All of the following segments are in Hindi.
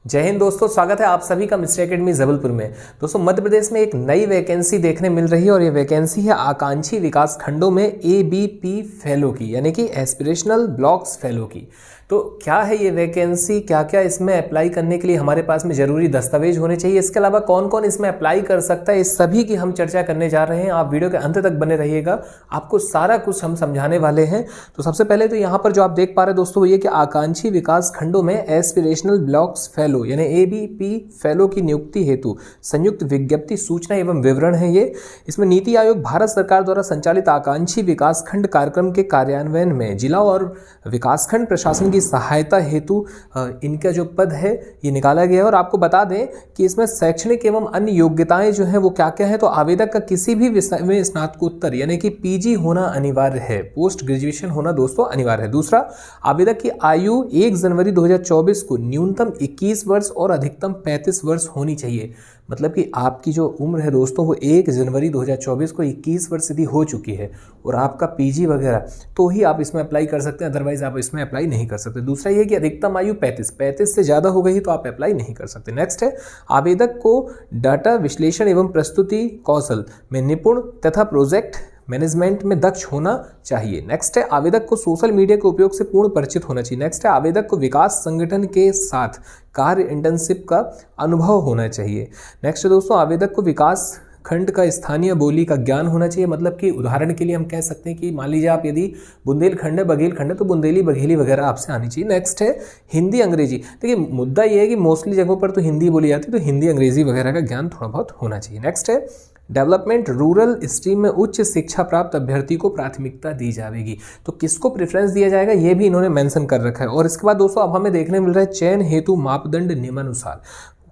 जय हिंद दोस्तों, स्वागत है आप सभी का मिस्टर एकेडमी जबलपुर में। दोस्तों, मध्य प्रदेश में एक नई वैकेंसी देखने मिल रही है और ये वैकेंसी है आकांक्षी विकास खंडों में एबीपी फेलो की, यानी कि एस्पिरेशनल ब्लॉक्स फेलो की। तो क्या है ये वैकेंसी, क्या क्या इसमें अप्लाई करने के लिए हमारे पास में जरूरी दस्तावेज होने चाहिए, इसके अलावा कौन कौन इसमें अप्लाई कर सकता है, इस सभी की हम चर्चा करने जा रहे हैं। आप वीडियो के अंत तक बने रहिएगा, आपको सारा कुछ हम समझाने वाले हैं। तो सबसे पहले तो यहाँ पर जो आप देख पा रहे हैं दोस्तों, ये कि आकांक्षी विकास खंडों में एस्पिरेशनल ब्लॉक्स फेलो यानी एबीपी फेलो की नियुक्ति हेतु संयुक्त विज्ञप्ति सूचना एवं विवरण है ये। इसमें नीति आयोग भारत सरकार द्वारा संचालित आकांक्षी विकास खंड कार्यक्रम के कार्यान्वयन में जिला और विकासखंड प्रशासन की सहायता हेतु इनका जो पद है ये निकाला गया है। और आपको बता दें कि इसमें शैक्षणिक एवं अन्य योग्यताएं जो हैं वो क्या क्या है। तो आवेदक का किसी भी विषय में स्नातकोत्तर यानी कि पीजी होना अनिवार्य है, पोस्ट ग्रेजुएशन होना दोस्तों अनिवार्य है। दूसरा, आवेदक की आयु 1 जनवरी 2024 को न्यूनतम 21 वर्ष और अधिकतम 35 वर्ष होनी चाहिए। मतलब कि आपकी जो उम्र है दोस्तों वो 1 जनवरी 2024 को 21 वर्ष यदि हो चुकी है और आपका पीजी वगैरह, तो ही आप इसमें अप्लाई कर सकते हैं, अदरवाइज आप इसमें अप्लाई नहीं कर सकते। दूसरा ये कि अधिकतम आयु 35 से ज़्यादा हो गई तो आप अप्लाई नहीं कर सकते। नेक्स्ट है, आवेदक को डाटा विश्लेषण एवं प्रस्तुति कौशल में निपुण तथा प्रोजेक्ट मैनेजमेंट में दक्ष होना चाहिए। नेक्स्ट है, आवेदक को सोशल मीडिया के उपयोग से पूर्ण परिचित होना चाहिए। नेक्स्ट है, आवेदक को विकास संगठन के साथ कार्य इंटर्नशिप का अनुभव होना चाहिए। नेक्स्ट है दोस्तों, आवेदक को विकास खंड का स्थानीय बोली का ज्ञान होना चाहिए। मतलब कि उदाहरण के लिए हम कह सकते हैं कि मान लीजिए आप यदि बुंदेलखंड है, बघेलखंड है, तो बुंदेली बघेली वगैरह आपसे आनी चाहिए। नेक्स्ट है, हिंदी अंग्रेजी। देखिए मुद्दा ये है कि मोस्टली जगहों पर तो हिंदी बोली जाती है, तो हिंदी अंग्रेजी वगैरह का ज्ञान थोड़ा बहुत होना चाहिए। नेक्स्ट है, डेवलपमेंट रूरल स्ट्रीम में उच्च शिक्षा प्राप्त अभ्यर्थी को प्राथमिकता दी जाएगी। तो किसको प्रेफरेंस दिया जाएगा ये भी इन्होंने मेंशन कर रखा है। और इसके बाद दोस्तों अब हमें देखने मिल रहा है चयन हेतु मापदंड निम्नानुसार।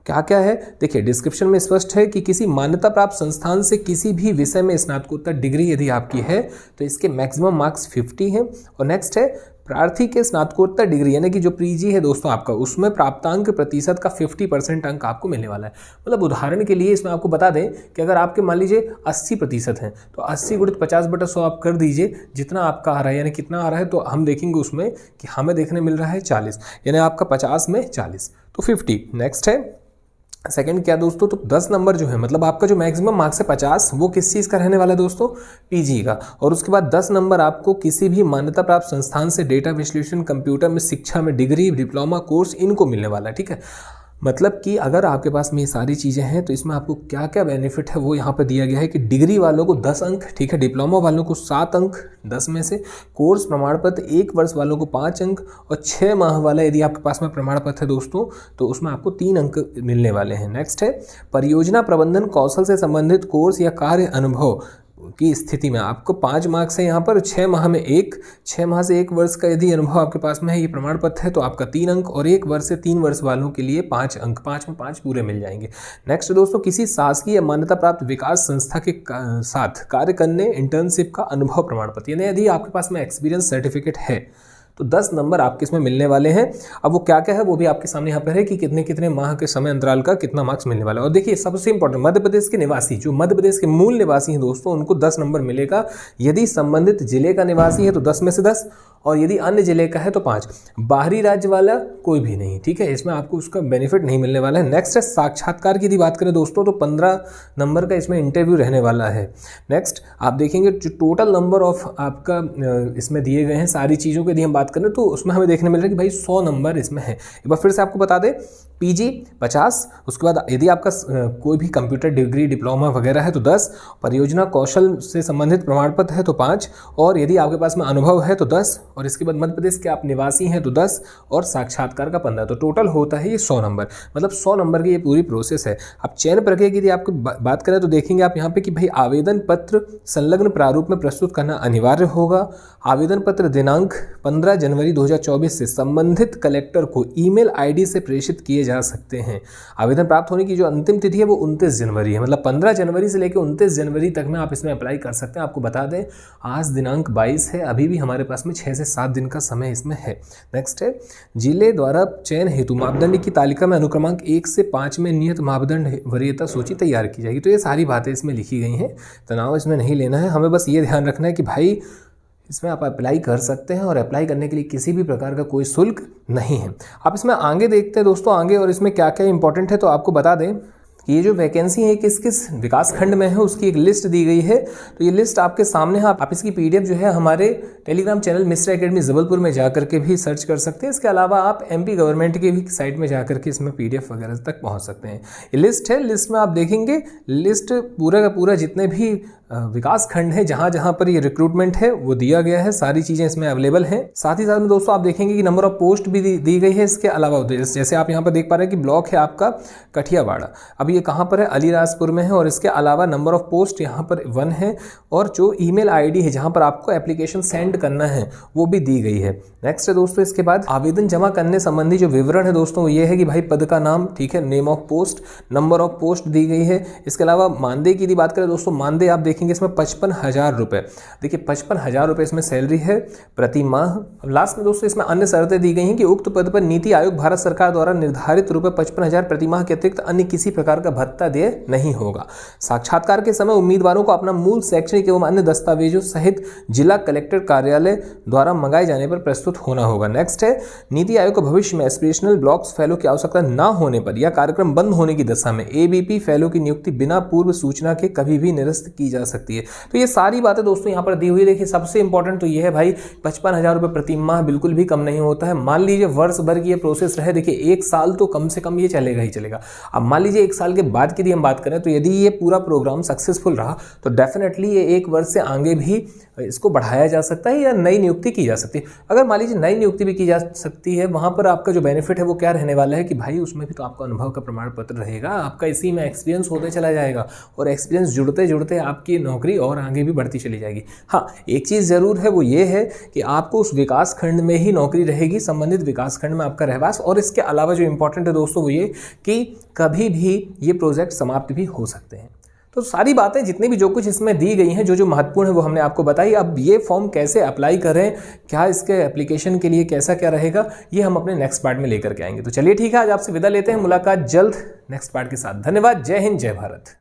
क्या क्या है देखिए, डिस्क्रिप्शन में स्पष्ट है कि किसी मान्यता प्राप्त संस्थान से किसी भी विषय में स्नातकोत्तर डिग्री यदि आपकी है तो इसके मैक्सिमम मार्क्स 50 हैं। और नेक्स्ट है, प्रार्थी के स्नातकोत्तर डिग्री यानी कि जो पीजी है दोस्तों आपका, उसमें प्राप्तांक प्रतिशत का 50% अंक आपको मिलने वाला है। मतलब उदाहरण के लिए इसमें आपको बता दें कि अगर आपके मान लीजिए 80% हैं तो 80 × 50/100 आप कर दीजिए, जितना आपका आ रहा है यानी कितना आ रहा है, तो हम देखेंगे उसमें कि हमें देखने मिल रहा है 40, यानी आपका 50 में 40 तो 50। नेक्स्ट है सेकंड क्या दोस्तों, तो 10 नंबर जो है, मतलब आपका जो मैक्सिमम मार्क्स है 50, वो किस चीज़ का रहने वाला है दोस्तों, पीजी का। और उसके बाद 10 नंबर आपको किसी भी मान्यता प्राप्त संस्थान से डेटा विश्लेषण, कंप्यूटर में शिक्षा में डिग्री, डिप्लोमा कोर्स, इनको मिलने वाला है। ठीक है, मतलब कि अगर आपके पास में ये सारी चीज़ें हैं तो इसमें आपको क्या क्या बेनिफिट है वो यहाँ पर दिया गया है कि डिग्री वालों को 10 अंक, ठीक है, डिप्लोमा वालों को 7 अंक 10 में से, कोर्स प्रमाण पत्र 1 वर्ष वालों को 5 अंक, और 6 माह वाला यदि आपके पास में प्रमाण पत्र है दोस्तों तो उसमें आपको 3 अंक मिलने वाले हैं। नेक्स्ट है, परियोजना प्रबंधन कौशल से संबंधित कोर्स या कार्य अनुभव की स्थिति में आपको 5 मार्क्स है यहाँ पर, 6 माह में 6 माह से 1 वर्ष का यदि अनुभव आपके पास में है, ये प्रमाण पत्र है, तो आपका 3 अंक, और 1 वर्ष से 3 वर्ष वालों के लिए 5 अंक, 5 में 5 पूरे मिल जाएंगे। नेक्स्ट दोस्तों, किसी शासकीय या मान्यता प्राप्त विकास संस्था के साथ कार्य करने इंटर्नशिप का अनुभव प्रमाण पत्र, यानी यदि आपके पास में एक्सपीरियंस सर्टिफिकेट है तो 10 नंबर आपके इसमें मिलने वाले हैं। अब वो क्या क्या है वो भी आपके सामने यहाँ पर है कि कितने कितने माह के समय अंतराल का कितना मार्क्स मिलने वाला है। और देखिए सबसे इंपॉर्टेंट, मध्य प्रदेश के निवासी, जो मध्य प्रदेश के मूल निवासी हैं दोस्तों, उनको 10 नंबर मिलेगा। यदि संबंधित जिले का निवासी है तो 10 में से 10, और यदि अन्य जिले का है तो 5। बाहरी राज्य वाला कोई भी नहीं, ठीक है, इसमें आपको उसका बेनिफिट नहीं मिलने वाला है। नेक्स्ट है, साक्षात्कार की यदि बात करें दोस्तों तो 15 नंबर का इसमें इंटरव्यू रहने वाला है। नेक्स्ट आप देखेंगे जो टोटल नंबर ऑफ आपका इसमें दिए गए हैं सारी चीज़ों की यदि हम बात करें तो उसमें हमें देखने मिल रहा है कि भाई 100 नंबर इसमें है। एक बार फिर से आपको बता दें, पीजी 50, उसके बाद यदि आपका कोई भी कंप्यूटर डिग्री, डिप्लोमा वगैरह है तो 10, परियोजना कौशल से संबंधित प्रमाण पत्र है तो 5, और यदि आपके पास में अनुभव है तो 10, और इसके बाद मध्य प्रदेश के आप निवासी हैं तो 10, और साक्षात्कार का 15, तो टोटल होता है ये 100 नंबर। मतलब 100 नंबर की ये पूरी प्रोसेस है। अब चयन प्रक्रिया की यदि आपकी बात करें तो देखेंगे आप यहाँ पे कि भाई आवेदन पत्र संलग्न प्रारूप में प्रस्तुत करना अनिवार्य होगा। आवेदन पत्र दिनांक 15 जनवरी 2024 से संबंधित कलेक्टर को ईमेल आईडी से प्रेषित किए जा सकते हैं। आवेदन प्राप्त होने की जो अंतिम तिथि है वो 29 जनवरी है, मतलब 15 जनवरी से लेकर 29 जनवरी तक में आप इसमें अप्लाई कर सकते हैं। आपको बता दें आज दिनांक 22 है, अभी भी हमारे पास में 6 से 7 दिन का समय इसमें है। नेक्स्ट है, जिले द्वारा चयन हेतु मापदंड की तालिका में अनुक्रमांक 1 से 5 में नियत मापदंड वरीयता सूची तैयार की जाएगी। तो ये सारी बातें इसमें लिखी गई हैं, तनाव इसमें नहीं लेना है, हमें बस ये ध्यान रखना है कि भाई इसमें आप अप्लाई कर सकते हैं और अप्लाई करने के लिए किसी भी प्रकार का कोई शुल्क नहीं है। आप इसमें आगे देखते हैं दोस्तों आगे, और इसमें क्या क्या इंपॉर्टेंट है तो आपको बता दें कि ये जो वैकेंसी है किस किस विकास खंड में है उसकी एक लिस्ट दी गई है। तो ये लिस्ट आपके सामने है, आप इसकी पीडीएफ जो है हमारे Telegram channel mister academy Jabalpur में जाकर के भी सर्च कर सकते हैं। इसके अलावा आप एमपी गवर्नमेंट की भी साइट में जाकर के इसमें पीडीएफ वगैरह तक पहुंच सकते हैं। ये लिस्ट है, लिस्ट में आप देखेंगे लिस्ट पूरा का पूरा जितने भी विकास खंड है जहां जहां पर ये रिक्रूटमेंट है वो दिया गया है, सारी चीजें इसमें अवेलेबल हैं। साथ ही साथ में दोस्तों आप देखेंगे कि नंबर ऑफ पोस्ट भी दी गई है। इसके अलावा जैसे आप यहाँ पर देख पा रहे हैं कि ब्लॉक है आपका कठियावाड़ा, अब ये कहाँ पर है, अलीराजपुर में है, और इसके अलावा नंबर ऑफ पोस्ट यहाँ पर 1 है, और जो ईमेल आईडी है जहाँ पर आपको एप्लीकेशन सेंड करना है वो भी दी गई है। नेक्स्ट है दोस्तों इसके बाद आवेदन जमा करने संबंधी जो विवरण है दोस्तों ये है कि भाई पद का नाम, ठीक है, name of post, number of post दी गई है। इसके अलावा मानदेय की बात करें दोस्तों, मानदेय आप देखेंगे इसमें 55,000 रुपये, देखिए 55,000 रुपये इसमें सैलरी है प्रति माह। लास्ट में दोस्तों इसमें अन्य शर्तें दी गई हैं कि उक्त पद पर नीति आयोग भारत सरकार द्वारा निर्धारित रुपये 55,000 प्रति माह के अतिरिक्त अन्य किसी प्रकार का भत्ता देय नहीं होगा। साक्षात्कार के समय उम्मीदवारों को अपना मूल शैक्षणिक एवं अन्य दस्तावेजों सहित जिला कलेक्टर कार्यालय द्वारा मंगाए जाने पर प्रस्तुत होना होगा। नेक्स्ट है, नीति आयोग को भविष्य में एस्पिरेशनल ब्लॉक्स फेलो की आवश्यकता न होने पर या कार्यक्रम बंद होने की दशा में एबीपी फेलो की नियुक्ति बिना पूर्व सूचना के कभी भी निरस्त की जा सकती है। तो ये सारी बातें दोस्तों यहाँ पर दी हुई है। देखिए सबसे इंपॉर्टेंट तो ये है भाई 55,000 रुपये प्रति माह बिल्कुल भी कम नहीं होता है। मान लीजिए वर्ष भर की ये प्रोसेस रहे, देखिए 1 साल तो कम से कम ये चलेगा ही चलेगा। अब मान लीजिए 1 साल के बाद की यदि हम बात करें तो यदि ये पूरा प्रोग्राम सक्सेसफुल रहा तो डेफिनेटली ये 1 वर्ष से आगे भी इसको बढ़ाया जा सकता है या नई नियुक्ति की जा सकती है। अगर मान लीजिए नई नियुक्ति भी की जा सकती है, वहाँ पर आपका जो बेनिफिट है वो क्या रहने वाला है कि भाई उसमें भी तो आपका अनुभव का प्रमाण पत्र रहेगा, आपका इसी में एक्सपीरियंस होते चला जाएगा, और एक्सपीरियंस जुड़ते जुड़ते आपकी नौकरी और आगे भी बढ़ती चली जाएगी। हाँ, एक चीज़ ज़रूर है वो ये है कि आपको उस विकास खंड में ही नौकरी रहेगी, संबंधित विकास खंड में आपका रहवास। और इसके अलावा जो इंपॉर्टेंट है दोस्तों वो ये कि कभी भी ये प्रोजेक्ट समाप्त भी हो सकते हैं। तो सारी बातें जितनी भी जो कुछ इसमें दी गई हैं, जो महत्वपूर्ण है वो हमने आपको बताई। अब ये फॉर्म कैसे अप्लाई करें, क्या इसके एप्लीकेशन के लिए कैसा क्या रहेगा, ये हम अपने नेक्स्ट पार्ट में लेकर के आएंगे। तो चलिए ठीक है, आज आपसे विदा लेते हैं, मुलाकात जल्द नेक्स्ट पार्ट के साथ। धन्यवाद, जय हिंद, जय भारत।